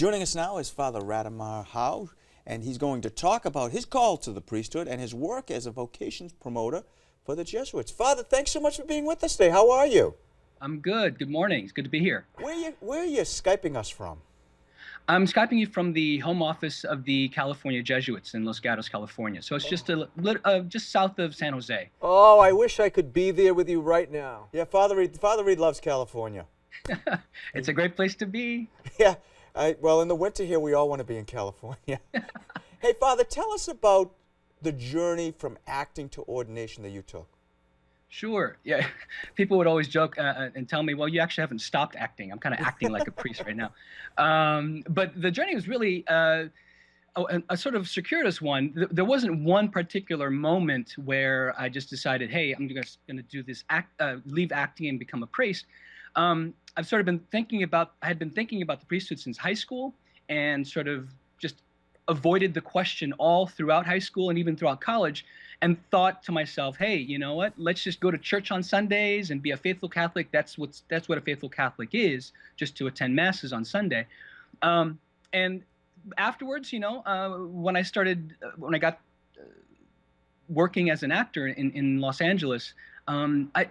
Joining us now is Father Radmar Jao, and he's going to talk about his call to the priesthood and his work as a vocations promoter for the Jesuits. Father, thanks so much for being with us today. How are you? I'm good. Good morning. It's good to be here. Where are you Skyping us from? I'm Skyping you from the home office of the California Jesuits in Los Gatos, California. So it's just just south of San Jose. Oh, I wish I could be there with you right now. Yeah, Father Reed loves California. It's a great place to be. Yeah, well, in the winter here, we all want to be in California. Hey, Father, tell us about the journey from acting to ordination that you took. Sure. Yeah. People would always joke and tell me, well, you actually haven't stopped acting. I'm kind of acting like a priest right now. But the journey was really a sort of circuitous one. There wasn't one particular moment where I just decided, hey, I'm going to do this, leave acting and become a priest. I've sort of been thinking about, I had been thinking about the priesthood since high school, and sort of just avoided the question all throughout high school and even throughout college, and thought to myself, hey, you know what, let's just go to church on Sundays and be a faithful Catholic. That's what a faithful Catholic is, just to attend masses on Sunday. And afterwards, when I got working as an actor in Los Angeles,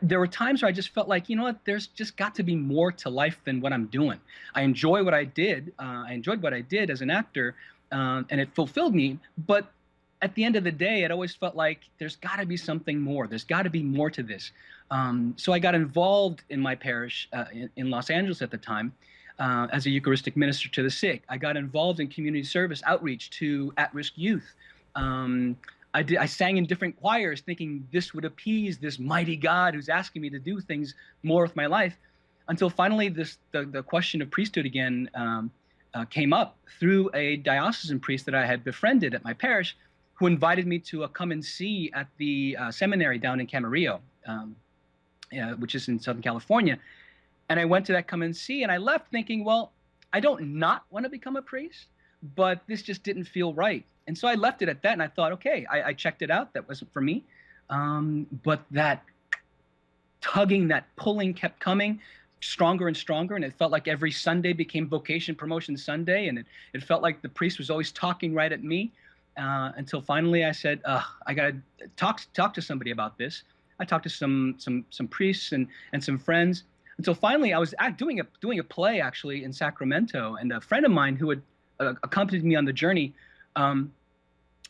there were times where I just felt like, you know what, there's just got to be more to life than what I'm doing. I enjoy what I did. I enjoyed what I did as an actor, and it fulfilled me. But at the end of the day, it always felt like there's got to be something more. There's got to be more to this. So I got involved in my parish in Los Angeles at the time as a Eucharistic minister to the sick. I got involved in community service outreach to at-risk youth. I sang in different choirs thinking this would appease this mighty God who's asking me to do things more with my life, until finally the question of priesthood again came up through a diocesan priest that I had befriended at my parish, who invited me to come and see at the seminary down in Camarillo, which is in Southern California. And I went to that come and see, and I left thinking, well, I don't not want to become a priest, but this just didn't feel right. And so I left it at that, and I thought, okay, I checked it out. That wasn't for me. But that tugging, that pulling kept coming stronger and stronger, and it felt like every Sunday became Vocation Promotion Sunday, and it felt like the priest was always talking right at me. Until finally I said, I got to talk to somebody about this. I talked to some priests and some friends, until finally I was doing a play actually in Sacramento, and a friend of mine who had accompanied me on the journey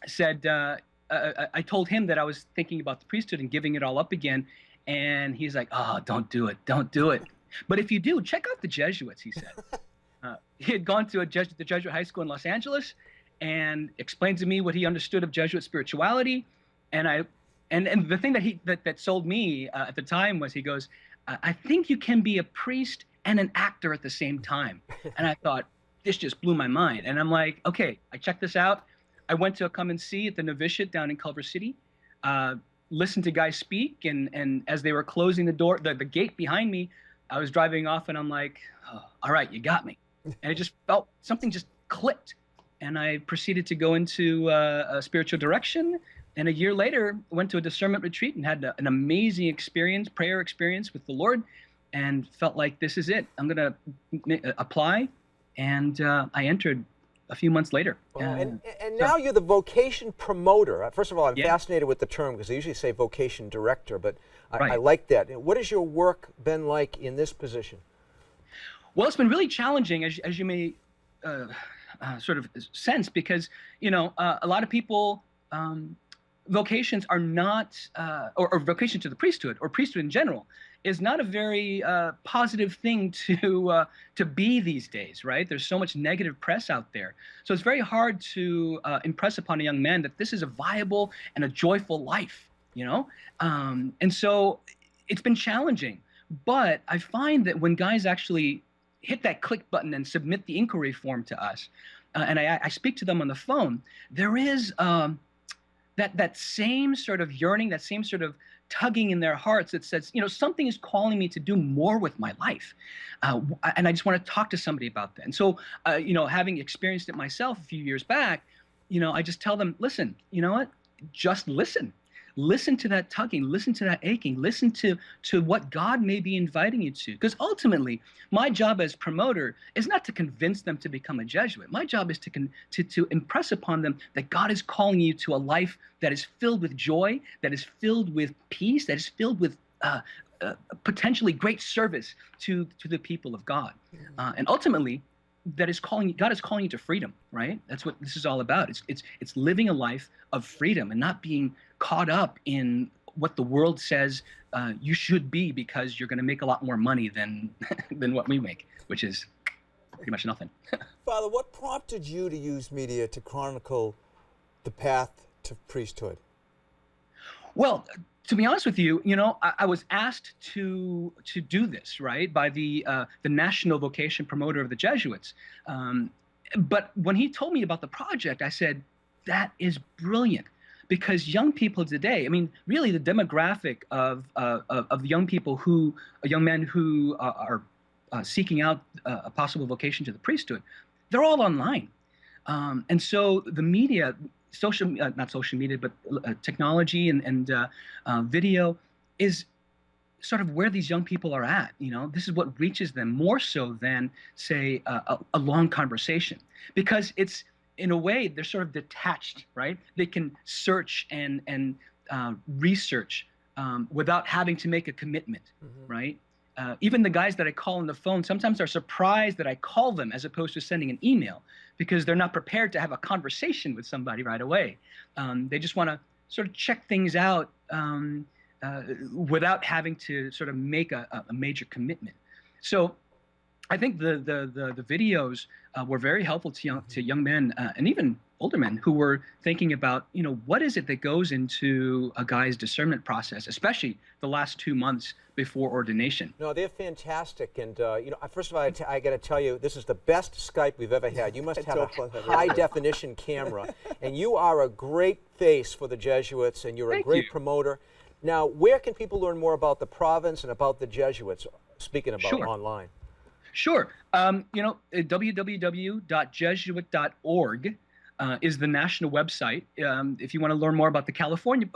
said, I told him that I was thinking about the priesthood and giving it all up again, and he's like, oh, don't do it, don't do it. But if you do, check out the Jesuits, he said. He had gone to the Jesuit high school in Los Angeles, and explained to me what he understood of Jesuit spirituality. And the thing that sold me at the time was, he goes, I think you can be a priest and an actor at the same time. And I thought, this just blew my mind. And I'm like, okay, I checked this out. I went to come and see at the novitiate down in Culver City, listened to guys speak, and as they were closing the door, the gate behind me, I was driving off, and I'm like, oh, all right, you got me. And it just felt, something just clicked. And I proceeded to go into a spiritual direction. And a year later, went to a discernment retreat and had an amazing experience, prayer experience with the Lord, and felt like this is it. I'm going to apply. And I entered a few months later. And now you're the vocation promoter. First of all, I'm Yeah. fascinated with the term, because they usually say vocation director, but Right. I like that. What has your work been like in this position? Well, it's been really challenging, as you may sort of sense, because a lot of people, vocations are not, or vocation to the priesthood or priesthood in general is not a very positive thing to be these days, right? There's so much negative press out there, so it's very hard to impress upon a young man that this is a viable and a joyful life, and so it's been challenging. But I find that when guys actually hit that click button and submit the inquiry form to us, and I speak to them on the phone, there is that same sort of yearning, that same sort of tugging in their hearts that says, something is calling me to do more with my life, and I just want to talk to somebody about that. And so, having experienced it myself a few years back, I just tell them, listen, you know what? Just listen. listen to that tugging, listen to that aching, listen to what God may be inviting you to. Because ultimately, my job as promoter is not to convince them to become a Jesuit. My job is to impress upon them that God is calling you to a life that is filled with joy, that is filled with peace, that is filled with potentially great service to the people of God. And ultimately, God is calling you to freedom, right? That's what this is all about. It's living a life of freedom and not being caught up in what the world says you should be, because you're going to make a lot more money than than what we make, which is pretty much nothing. Father, what prompted you to use media to chronicle the path to priesthood? Well, to be honest with you, I was asked to do this, right, by the national vocation promoter of the Jesuits. But when he told me about the project, I said, that is brilliant, because young people today, I mean, really the demographic of young men who are seeking out a possible vocation to the priesthood, they're all online. And so the media, not social media, but technology and video is sort of where these young people are at. This is what reaches them more so than, say, a long conversation, because it's, in a way, they're sort of detached, right? They can search and research without having to make a commitment, right? Even the guys that I call on the phone sometimes are surprised that I call them as opposed to sending an email, because they're not prepared to have a conversation with somebody right away. They just want to sort of check things out without having to sort of make a major commitment. So I think the videos were very helpful to young men and even older men who were thinking about, what is it that goes into a guy's discernment process, especially the last 2 months before ordination. No, they're fantastic. And, first of all, I got to tell you, this is the best Skype we've ever had. You must have a high-definition camera. And you are a great face for the Jesuits, and you're a great promoter. Now, where can people learn more about the province and about the Jesuits, speaking about online? Sure. www.jesuit.org is the national website. If you want to learn more about the California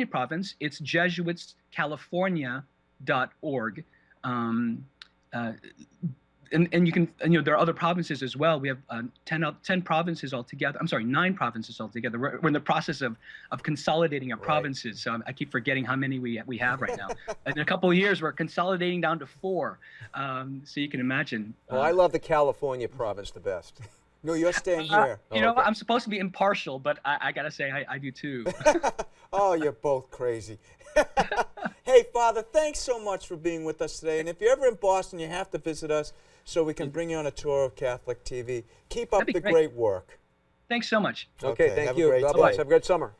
province, it's jesuitscalifornia.org. And you can, there are other provinces as well. We have 10 provinces altogether. I'm sorry, 9 provinces altogether. We're in the process of consolidating our provinces. So I keep forgetting how many we have right now. In a couple of years, we're consolidating down to 4. So you can imagine. Well, I love the California province the best. No, you're staying here. I'm supposed to be impartial, but I got to say I do too. Oh, you're both crazy. Hey, Father, thanks so much for being with us today. And if you're ever in Boston, you have to visit us so we can bring you on a tour of Catholic TV. Keep up the great work. Thanks so much. Okay, thank you. God bless. Have a great summer.